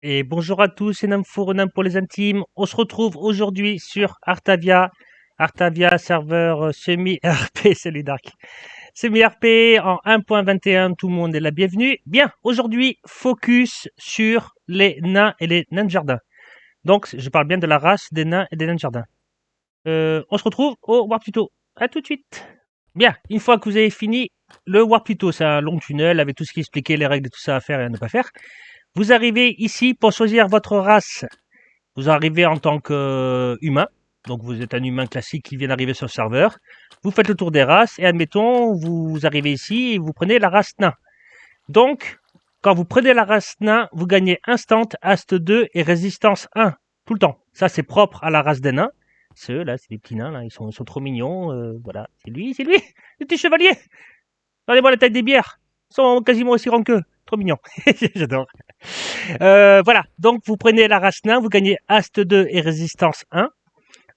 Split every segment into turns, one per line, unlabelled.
Et bonjour à tous, c'est Namfour, Nam pour les intimes. On se retrouve aujourd'hui sur Artavia. Artavia, serveur semi-RP, salut Dark. Semi-RP en 1.21, tout le monde est la bienvenue. Bien, aujourd'hui, focus sur les nains et les nains de jardin. Donc, je parle bien de la race des nains et des nains de jardin. On se retrouve au Warp Tuto. À tout de suite. Bien, une fois que vous avez fini, le Warp Tuto, c'est un long tunnel avec tout ce qui expliquait les règles et tout ça à faire et à ne pas faire. Vous arrivez ici pour choisir votre race. Vous arrivez en tant qu'humain. Donc vous êtes un humain classique qui vient d'arriver sur le serveur. Vous faites le tour des races et admettons, vous arrivez ici et vous prenez la race nain. Donc, quand vous prenez la race nain, vous gagnez instant, Ast 2 et résistance 1. Tout le temps. Ça, c'est propre à la race des nains. Ceux-là, c'est des petits nains, là, ils sont trop mignons. Voilà, c'est lui, le petit chevalier. Regardez-moi la taille des bières. Ils sont quasiment aussi grands qu'eux. Trop mignons. J'adore. Voilà, donc vous prenez la race nain, vous gagnez Ast 2 et résistance 1,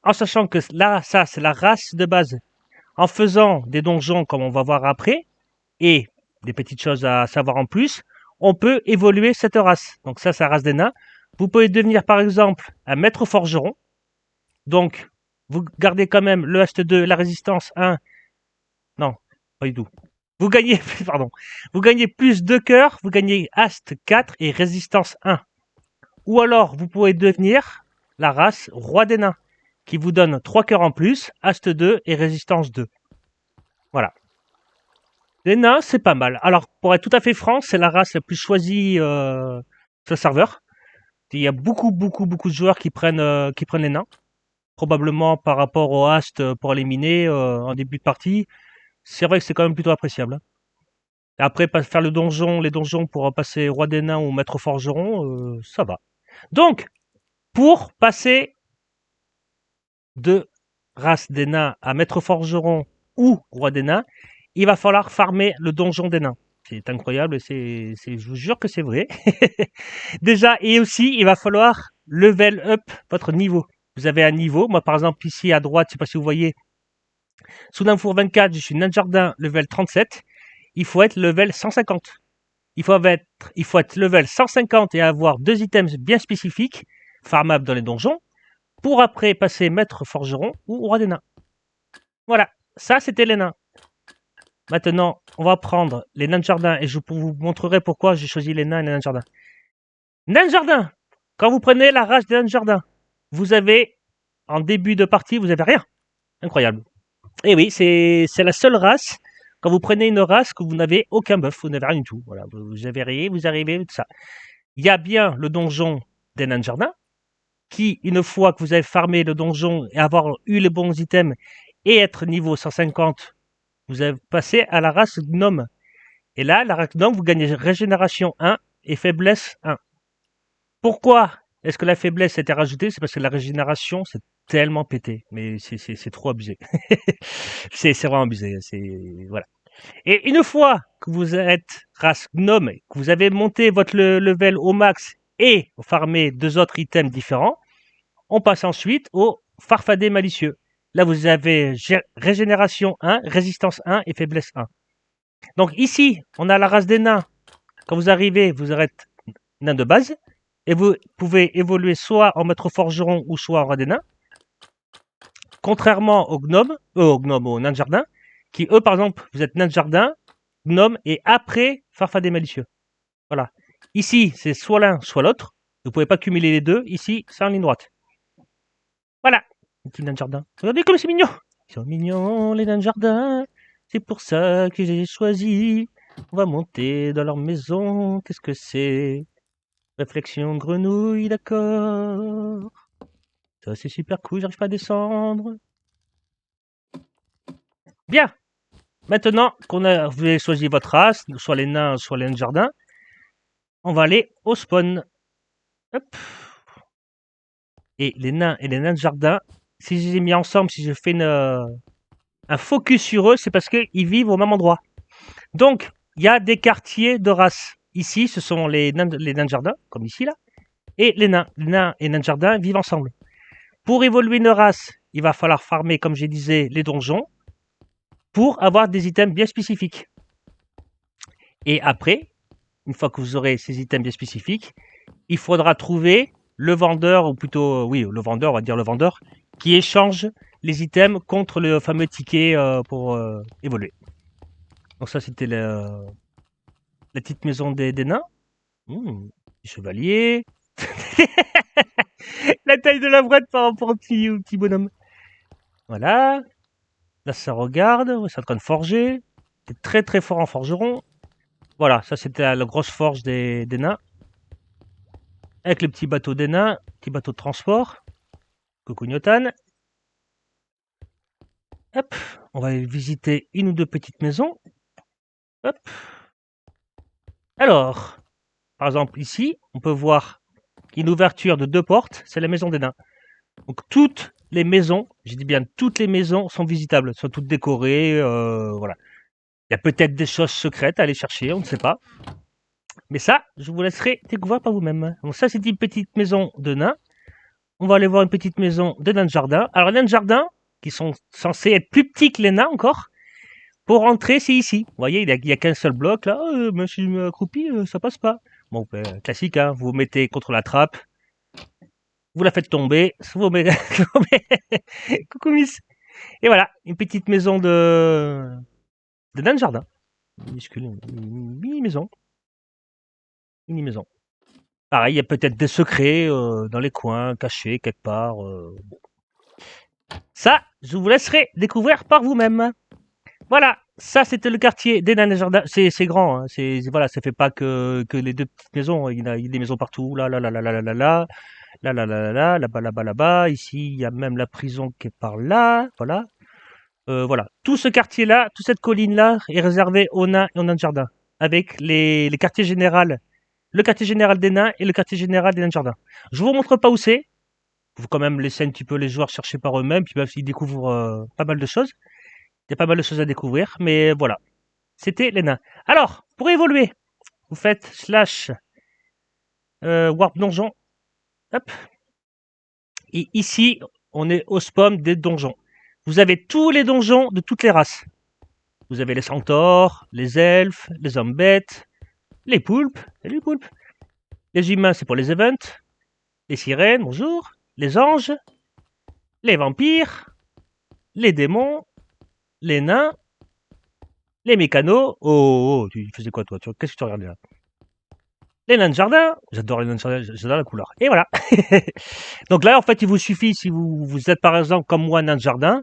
en sachant que là, ça c'est la race de base. En faisant des donjons comme on va voir après, et des petites choses à savoir en plus, on peut évoluer cette race. Donc ça c'est la race des nains. Vous pouvez devenir par exemple un maître forgeron. Donc vous gardez quand même le Ast 2, la résistance 1. Non, pas du tout. Vous gagnez, pardon, vous gagnez plus de cœurs, vous gagnez Ast 4 et résistance 1. Ou alors, vous pouvez devenir la race roi des nains, qui vous donne 3 cœurs en plus, Ast 2 et résistance 2. Voilà. Les nains, c'est pas mal. Alors, pour être tout à fait franc, c'est la race la plus choisie sur le serveur. Il y a beaucoup de joueurs qui prennent les nains. Probablement par rapport au Ast pour éliminer en début de partie. C'est vrai que c'est quand même plutôt appréciable. Hein. Et après, faire les donjons pour passer roi des nains ou maître forgeron, ça va. Donc, pour passer de race des nains à maître forgeron ou roi des nains, il va falloir farmer le donjon des nains. C'est incroyable, je vous jure que c'est vrai. Déjà, et aussi, il va falloir level up votre niveau. Vous avez un niveau, moi par exemple ici à droite, je ne sais pas si vous voyez, sous Namfour 24, je suis nain de jardin level 37, il faut être level 150. Il faut être level 150 et avoir 2 items bien spécifiques, farmables dans les donjons, pour après passer maître forgeron ou roi des nains. Voilà, ça c'était les nains. Maintenant, on va prendre les nains de jardin et je vous montrerai pourquoi j'ai choisi les nains et les nains de jardin. Nains de jardin, quand vous prenez la race des nains de jardin, vous avez, en début de partie, vous avez rien. Incroyable. Et oui, c'est la seule race, quand vous prenez une race, que vous n'avez aucun buff, vous n'avez rien du tout. Voilà, vous avez rien, vous arrivez, tout ça. Il y a bien le donjon des nains de jardin, qui, une fois que vous avez farmé le donjon et avoir eu les bons items et être niveau 150, vous avez passé à la race gnome. Et là, la race gnome, vous gagnez régénération 1 et faiblesse 1. Pourquoi est-ce que la faiblesse a été rajoutée? C'est parce que la régénération, c'est tellement pété. Mais c'est trop abusé. c'est vraiment abusé. Voilà. Et une fois que vous êtes race gnome, que vous avez monté votre level au max et farmé 2 autres items différents, on passe ensuite au farfadet malicieux. Là, vous avez régénération 1, résistance 1 et faiblesse 1. Donc ici, on a la race des nains. Quand vous arrivez, vous êtes nain de base. Et vous pouvez évoluer soit en maître forgeron ou soit en roi des nains. Contrairement aux nains de jardin, qui eux, par exemple, vous êtes nain de jardin, gnome et après farfadet malicieux. Voilà. Ici, c'est soit l'un, soit l'autre. Vous ne pouvez pas cumuler les deux. Ici, c'est en ligne droite. Voilà. Les petits nains de jardin. Regardez comme c'est mignon. Ils sont mignons, les nains de jardin. C'est pour ça que j'ai choisi. On va monter dans leur maison. Qu'est-ce que c'est? Réflexion grenouille, d'accord. Ça, c'est super cool. J'arrive pas à descendre. Bien. Maintenant vous avez choisi votre race, soit les nains, soit les nains de jardin, on va aller au spawn. Hop. Et les nains et les nains de jardin, si je les ai mis ensemble, si je fais un focus sur eux, c'est parce qu'ils vivent au même endroit. Donc, il y a des quartiers de race. Ici, ce sont les nains de jardin, comme ici, là. Et les nains. Les nains et les nains de jardin vivent ensemble. Pour évoluer une race, il va falloir farmer, comme je disais, les donjons pour avoir des items bien spécifiques. Et après, une fois que vous aurez ces items bien spécifiques, il faudra trouver le vendeur, ou plutôt, oui, le vendeur, on va dire le vendeur, qui échange les items contre le fameux ticket pour évoluer. Donc ça, c'était la petite maison des nains. Chevalier. La taille de la boîte par rapport au petit bonhomme. Voilà. Là, ça regarde. C'est en train de forger. C'est très très fort en forgeron. Voilà, ça c'était la grosse forge des nains. Avec le petit bateau des nains. Petit bateau de transport. Coucou Newton. Hop. On va visiter une ou deux petites maisons. Hop. Alors, par exemple ici, on peut voir une ouverture de 2 portes. C'est la maison des nains. Donc toutes les maisons, je dis bien toutes les maisons sont visitables, sont toutes décorées, voilà. Il y a peut-être des choses secrètes à aller chercher, on ne sait pas. Mais ça, je vous laisserai découvrir par vous-même. Donc ça, c'est une petite maison de nains. On va aller voir une petite maison de nains de jardin. Alors, les nains de jardin, qui sont censés être plus petits que les nains encore, pour rentrer, c'est ici. Vous voyez, il n'y a qu'un seul bloc, là. Mais si je m'accroupis, ça passe pas. Bon, classique, hein. Vous vous mettez contre la trappe. Vous la faites tomber. Coucou, Miss. Et voilà, une petite maison de nains de jardin. Minuscule, mini-maison. Mini-maison. Pareil, il y a peut-être des secrets dans les coins, cachés quelque part. Bon. Ça, je vous laisserai découvrir par vous-même. Voilà, ça c'était le quartier des nains de jardin. C'est grand, hein. Voilà, ça fait pas que les deux petites maisons. Il y a des maisons partout. Là, là, là, là, là, là, là, là, là, là, là, là, là-bas, là-bas, là-bas. Ici, il y a même la prison qui est par là. Voilà. Voilà, tout ce quartier-là, toute cette colline-là est réservée aux nains et aux nains de jardin, avec les quartiers généraux, le quartier général des nains et le quartier général des nains de jardin. Je vous montre pas où c'est, il faut quand même laisser un petit peu les joueurs chercher par eux-mêmes, puis ils découvrent pas mal de choses. Il y a pas mal de choses à découvrir, mais voilà, c'était les nains. Alors, pour évoluer, vous faites slash warp donjon, hop, et ici, on est au spawn des donjons. Vous avez tous les donjons de toutes les races. Vous avez les centaures, les elfes, les hommes bêtes, les poulpes, salut poulpes. Les humains, c'est pour les events. Les sirènes, bonjour. Les anges, les vampires, les démons, les nains, les mécanos. Oh, tu faisais quoi toi? Qu'est-ce que tu regardais là? Les nains de jardin, j'adore les nains de jardin, j'adore la couleur. Et voilà. Donc là, en fait, il vous suffit, si vous êtes par exemple comme moi, nain de jardin,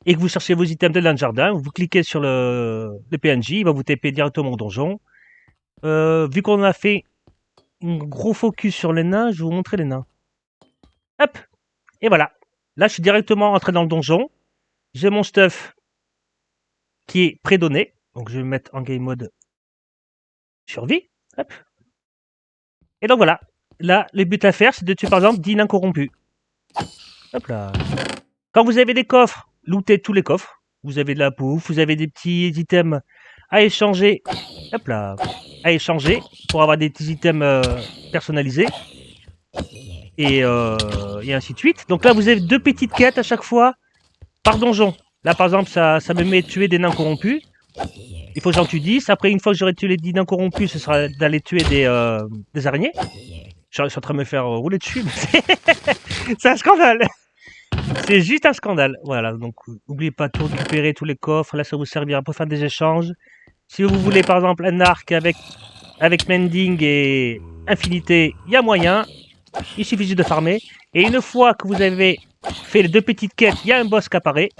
et que vous cherchez vos items de nain de jardin, vous cliquez sur le PNJ, il va vous taper directement au donjon. Vu qu'on a fait un gros focus sur les nains, je vais vous montrer les nains. Hop. Et voilà. Là, je suis directement entré dans le donjon. J'ai mon stuff qui est prédonné. Donc, je vais me mettre en game mode survie. Hop. Et donc, voilà. Là, le but à faire, c'est de tuer, par exemple, 10 nains corrompus. Hop là. Quand vous avez des coffres, lootez tous les coffres. Vous avez de la bouffe, vous avez des petits items à échanger. Hop là. À échanger pour avoir des petits items personnalisés. Et ainsi de suite. Donc là, vous avez 2 petites quêtes à chaque fois par donjon. Là, par exemple, ça me met tuer des nains corrompus. Il faut que j'en tue 10. Après, une fois que j'aurai tué les 10 nains corrompus, ce sera d'aller tuer des araignées. Je suis en train de me faire rouler dessus. C'est un scandale. C'est juste un scandale. Voilà, donc n'oubliez pas de récupérer tous les coffres. Là, ça vous servira pour faire des échanges. Si vous voulez, par exemple, un arc avec mending et infinité, il y a moyen. Il suffit juste de farmer. Et une fois que vous avez fait les 2 petites quêtes, il y a un boss qui apparaît.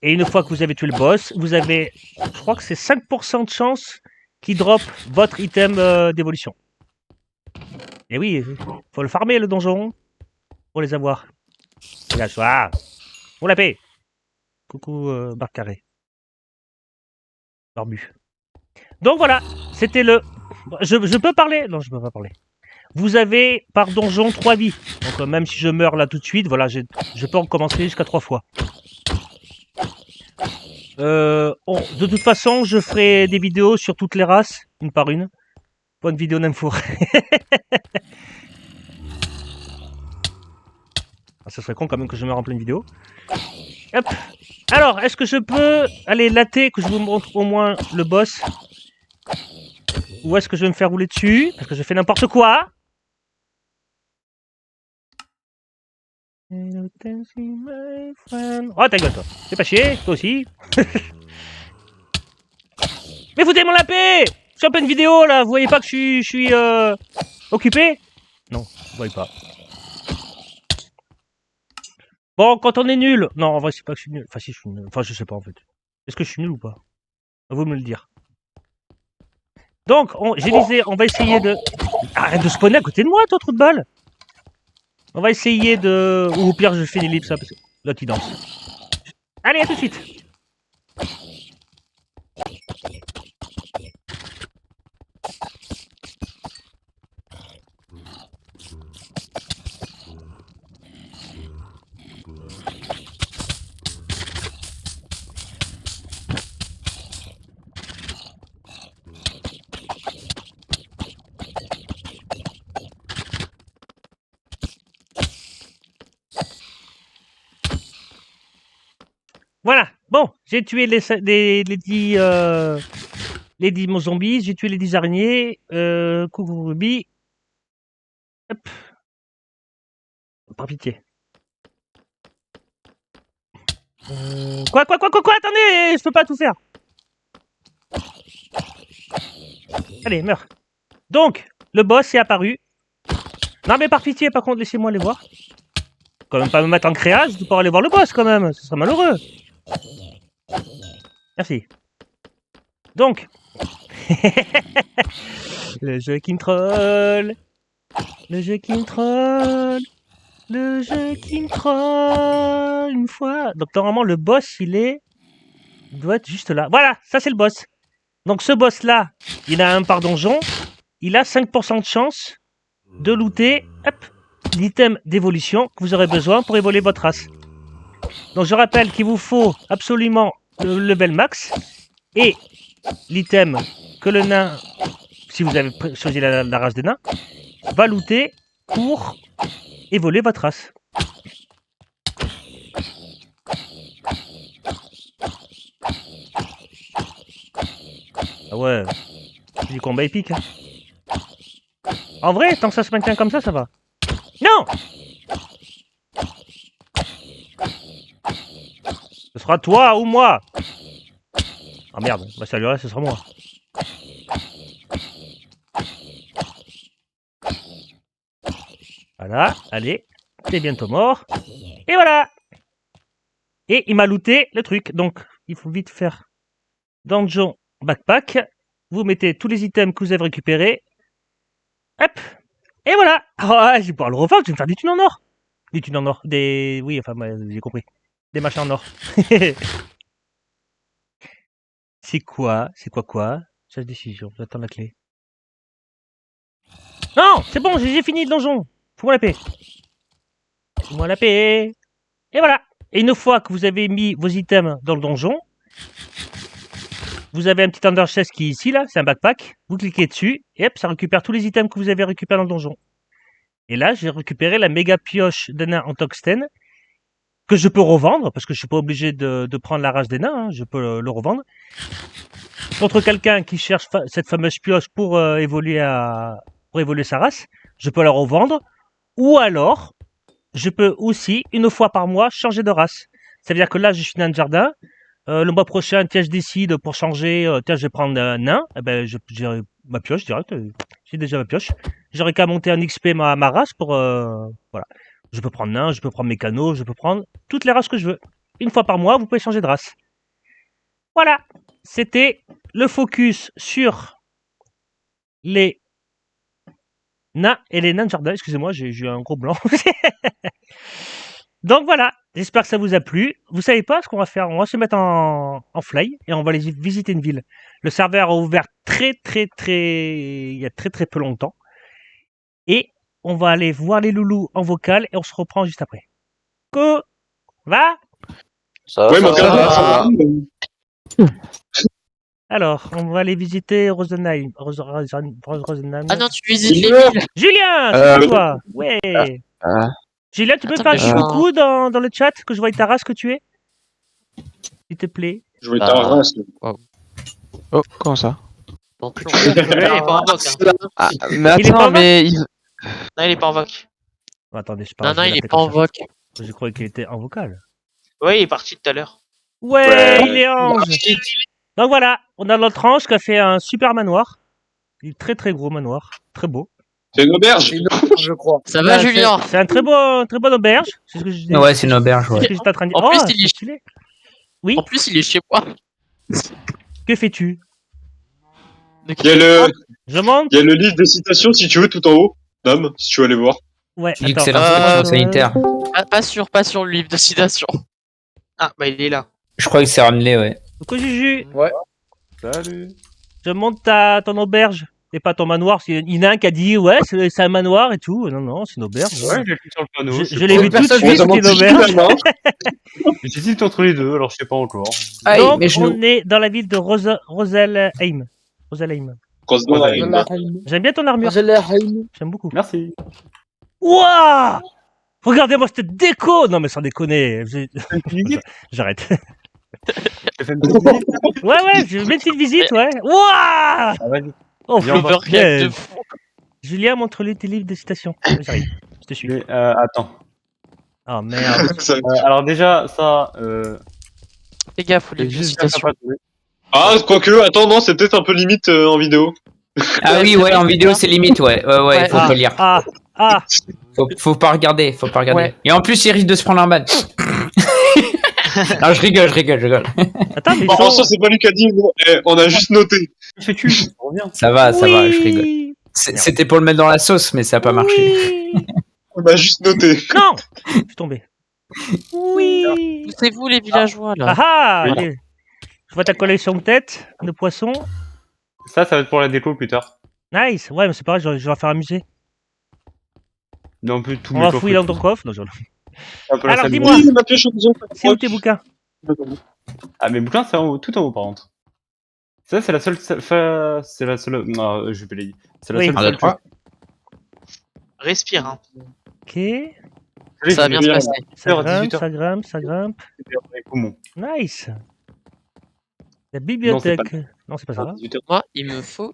Et une fois que vous avez tué le boss, vous avez, je crois que c'est 5% de chance qu'il drop votre item d'évolution. Et oui, faut le farmer le donjon pour les avoir. La soir, on la paix. Coucou Barre Carré. Barbu. Donc voilà, c'était le... Je peux parler? Non, je peux pas parler. Vous avez par donjon 3 vies. Donc même si je meurs là tout de suite, voilà, je peux en commencer jusqu'à 3 fois. De toute façon, je ferai des vidéos sur toutes les races, une par une. Bonne vidéo d'info. Ça serait con quand même que je meure en pleine vidéo. Hop. Alors, est-ce que je peux aller latter, que je vous montre au moins le boss? Ou est-ce que je vais me faire rouler dessus? Parce que je fais n'importe quoi. Oh, ta gueule, toi. Fais pas chier, toi aussi. Mais foutez mon la paix. Je suis en pleine vidéo, là. Vous voyez pas que je suis occupé? Non, vous voyez pas. Bon, quand on est nul... Non, en vrai, c'est pas que je suis nul. Enfin, si, je suis nul. Enfin, je sais pas, en fait. Est-ce que je suis nul ou pas? À vous de me le dire. Donc, j'ai visé, on va essayer de... Arrête de spawner à côté de moi, toi, trou de balle. On va essayer de... Ou au pire, je fais l'ellipse, là, parce que l'autre, il danse. Allez, à tout de suite. Voilà. Bon, j'ai tué les 10... les 10 zombies, j'ai tué les 10 araignées. Coucou Ruby. Hop. Par pitié. Quoi, attendez, je peux pas tout faire. Allez, meurs. Donc, le boss est apparu. Non mais par pitié, par contre, laissez-moi aller voir. Quand même pas me mettre en créage pour aller voir le boss quand même, ce serait malheureux. Merci. Donc, le jeu qui me troll. Le jeu qui me troll. Le jeu qui me troll une fois. Donc normalement le boss il doit être juste là. Voilà, ça c'est le boss. Donc ce boss là, il a un par donjon. Il a 5% de chance de looter l'item d'évolution que vous aurez besoin pour évoluer votre race. Donc je rappelle qu'il vous faut absolument le level max et l'item que le nain, si vous avez choisi la race des nains, va looter pour évoluer votre race. Ah ouais, c'est du combat épique. Hein. En vrai, tant que ça se maintient comme ça va. Non! Ce sera toi ou moi. Ah merde, bah ça lui reste, ce sera moi. Voilà, allez, t'es bientôt mort. Et voilà! Et il m'a looté le truc, donc il faut vite faire Dungeon Backpack. Vous mettez tous les items que vous avez récupérés. Hop! Et voilà! Ah, je vais pouvoir le revendre, je vais me faire des thunes en or. Des thunes en or, des... Oui, enfin, j'ai compris. Des machins en or. C'est quoi? Chaque décision, j'attends la clé. Non! C'est bon, j'ai fini le donjon! Fous-moi la paix! Fous-moi la paix! Et voilà! Et une fois que vous avez mis vos items dans le donjon, vous avez un petit under chest qui est ici, là, c'est un backpack. Vous cliquez dessus, et hop, ça récupère tous les items que vous avez récupérés dans le donjon. Et là, j'ai récupéré la méga pioche de nain en tungstène, que je peux revendre, parce que je suis pas obligé de prendre la race des nains, hein, je peux le revendre. Contre quelqu'un qui cherche cette fameuse pioche pour évoluer sa race, je peux la revendre. Ou alors, je peux aussi, une fois par mois, changer de race. Ça veut dire que là, je suis nain de jardin. Le mois prochain, tiens, je décide pour changer, tiens, je vais prendre un nain. Eh ben, j'ai ma pioche direct. J'ai déjà ma pioche. J'aurais qu'à monter un XP ma race pour, voilà. Je peux prendre nain, je peux prendre mécano, je peux prendre toutes les races que je veux. Une fois par mois, vous pouvez changer de race. Voilà. C'était le focus sur les nains et les nains de jardin. Excusez-moi, j'ai eu un gros blanc. Donc voilà, j'espère que ça vous a plu. Vous savez pas ce qu'on va faire? On va se mettre en fly et on va aller visiter une ville. Le serveur a ouvert il y a très peu longtemps. Et on va aller voir les loulous en vocal et on se reprend juste après. Go! Va?
Ça va.
Alors, on va aller visiter Rosenheim. Rosenheim.
Ah non, tu visites les villes.
Julien, c'est toi. Ouais. Julien, tu peux
Attends,
faire un
mais
petit coucou dans le chat que je vois ta race que tu es? S'il te plaît.
Je voulais ta race.
Oh, comment ça?
Bon, il est pas en voc. Hein.
Ah, mais
Il est pas en
attends, mais...
Non, il est pas en voc.
Attendez, je parle.
Non, il est pas en voc.
Je croyais qu'il était en vocal.
Ouais, il est parti tout à l'heure.
Ouais,
Ouais.
il est ange. Donc voilà, on a notre ange qui a fait un super manoir. Un très très gros manoir, très beau.
C'est une auberge.
C'est une auberge, je crois.
Ça va,
Ouais,
Julien?
C'est un très bonne auberge. C'est ce que je dis.
Ouais, c'est une auberge,
C'est
ouais.
ce que j'étais en train de dire.
En plus,
Oh,
il est-
c'est stylé. Oui,
En plus, il est chez moi.
que fais-tu?
De
Il y a le,
Je monte.
il y a le livre des citations si tu veux tout en haut. Dame, si tu veux aller voir.
Ouais,
Tu dis que
attends.
c'est l'inspection sanitaire.
Pas sur le livre de citation. Ah, bah il est là.
Je crois que c'est ramené, ouais.
Coucou Juju,
Salut.
je monte ton auberge et pas ton manoir. Il y en a un qui a dit ouais, c'est un manoir et tout. Non, c'est une auberge.
Ouais, j'ai cliqué sur le panneau.
Je l'ai vu tout de
Personne
suite,
On
c'était une
demande si
auberge.
finalement.
J'hésite entre les deux, alors je sais pas encore.
Aïe,
Donc,
mais je
on est dans la ville de Roselheim. Roselheim.
Roselyne.
J'aime bien ton armure. J'aime beaucoup.
Merci.
Wouah! Regardez-moi cette déco! Non, mais sans déconner. J'arrête.
J'ai fait une petite visite.
Ouais, je mets une petite visite, ouais. Wouah!
Ah, vas-y.
Oh,
Viens, on va-
Overreact de fou.
Julien, montre-lui tes livres de citation. J'arrive. Je te suis.
Mais, attends.
Oh merde.
Ça-
Alors déjà, ça...
Fais gaffe, au livre de
juste
citation.
pas trouvé.
Ah, quoique, attends, non, c'est peut-être un peu limite en vidéo.
Ah oui, ouais, en vidéo, c'est limite, ouais. Ouais, faut pas lire.
Ah!
Faut pas regarder,
Ouais.
Et en plus, il risque de se prendre un ban. Non, je rigole.
Attends, mais ils
Bon, en
sont...
soi, c'est pas lui qui a dit, on a juste noté.
Fais-tu reviens.
Ça va, je rigole.
Oui!
C'était pour le mettre dans la sauce, mais ça a pas marché.
Oui!
On a juste noté.
Non! Je suis tombé. Oui!
Poussez-vous les villageois là.
Ah!
Oui.
Allez. Je vois ta collection de têtes, de poissons.
Ça va être pour la déco plus tard.
Nice! Ouais, mais c'est pareil, je vais faire un musée.
Non, plus tout
On va fouiller dans ton coffre. Non, Alors, dis-moi.
Oui, ma pioche en disant.
C'est où tes bouquins?
Ah, mes bouquins, c'est tout en haut, par contre. Ça, c'est la seule... C'est la seule... Non, je vais pas les dire. C'est la
Oui.
seule...
Un, deux, trois.
Respire, hein.
Ok.
Ça va bien se passer.
Ça
18
grimpe, ça grimpe.
Les poumons.
Nice! La bibliothèque. Non, c'est pas ça.
18 heures.
Moi, il me faut.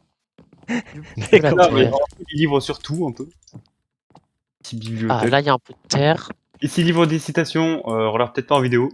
D'accord.
Là, mais
Ouais.
vraiment, il livre sur tout, un peu. Petit bibliothèque.
Ah, là, il y a un peu de terre.
Ici, livre des citations, on regarde peut-être pas en vidéo.